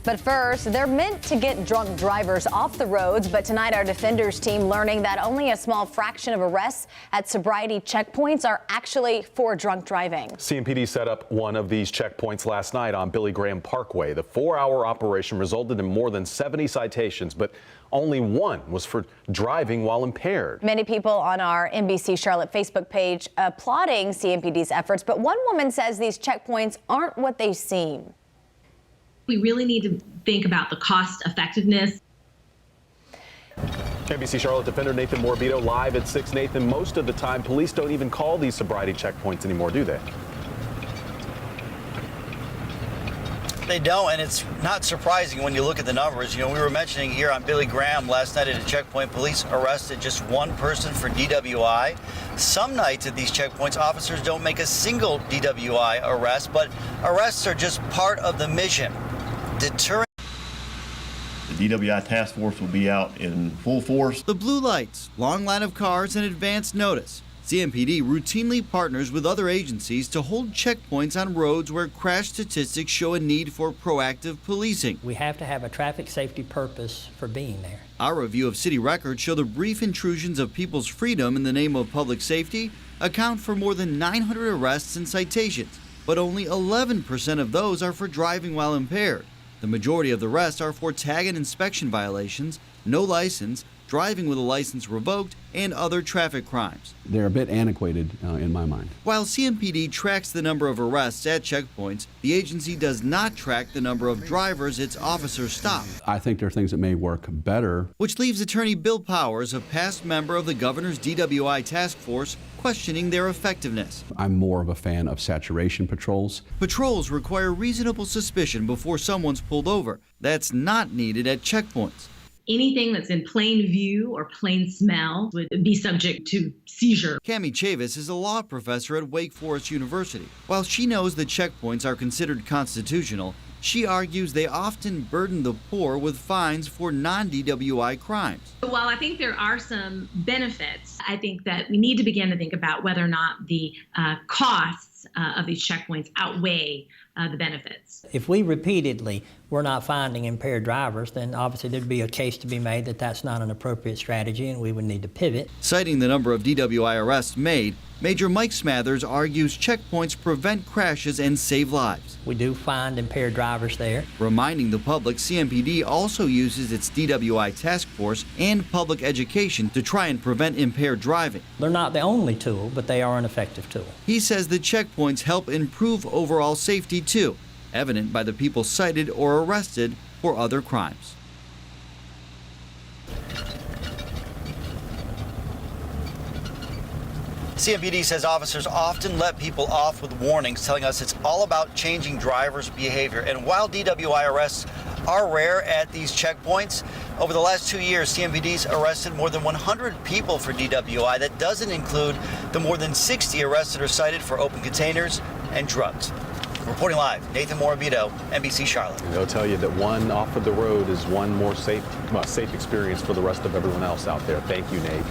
But first, they're meant to get drunk drivers off the roads, but tonight our Defenders team learning that only a small fraction of arrests at sobriety checkpoints are actually for drunk driving. CMPD set up one of these checkpoints last night on Billy Graham Parkway. The 4-hour operation resulted in more than 70 citations, but only one was for driving while impaired. Many people on our NBC Charlotte Facebook page applauding CMPD's efforts, but one woman says these checkpoints aren't what they seem. We really need to think about the cost effectiveness. NBC Charlotte Defender Nathan Morabito live at 6. Nathan, most of the time police don't even call these sobriety checkpoints anymore, do they? They don't, and it's not surprising when you look at the numbers. You know, we were mentioning here on Billy Graham last night at a checkpoint, police arrested just one person for DWI. Some nights at these checkpoints, officers don't make a single DWI arrest, but arrests are just part of the mission. Deterring. The DWI task force will be out in full force. The blue lights, long line of cars, and advance notice. CMPD routinely partners with other agencies to hold checkpoints on roads where crash statistics show a need for proactive policing. We have to have a traffic safety purpose for being there. Our review of city records show the brief intrusions of people's freedom in the name of public safety account for more than 900 arrests and citations, but only 11% of those are for driving while impaired. The majority of the rest are for tag and inspection violations, no license, driving with a license revoked, and other traffic crimes. They're a bit antiquated in my mind. While CMPD tracks the number of arrests at checkpoints, the agency does not track the number of drivers its officers stop. I think there are things that may work better. Which leaves Attorney Bill Powers, a past member of the governor's DWI task force, questioning their effectiveness. I'm more of a fan of saturation patrols. Patrols require reasonable suspicion before someone's pulled over. That's not needed at checkpoints. Anything that's in plain view or plain smell would be subject to seizure. Cami Chavis is a law professor at Wake Forest University. While she knows that checkpoints are considered constitutional, she argues they often burden the poor with fines for non-DWI crimes. While I think there are some benefits, I think that we need to begin to think about whether or not the costs of these checkpoints outweigh the benefits. If we repeatedly were not finding impaired drivers, then obviously there'd be a case to be made that that's not an appropriate strategy and we would need to pivot. Citing the number of DWI arrests made, Major Mike Smathers argues checkpoints prevent crashes and save lives. We do find impaired drivers there. Reminding the public, CMPD also uses its DWI task force and public education to try and prevent impaired driving. They're not the only tool, but they are an effective tool. He says the checkpoints help improve overall safety too, evident by the people cited or arrested for other crimes. CMPD says officers often let people off with warnings, telling us it's all about changing drivers' behavior. And while DWI arrests are rare at these checkpoints, over the last 2 years, CMPD's arrested more than 100 people for DWI. That doesn't include the more than 60 arrests that are cited for open containers and drugs. Reporting live, Nathan Morabito, NBC Charlotte. And they'll tell you that one off of the road is one more safe experience for the rest of everyone else out there. Thank you, Nate.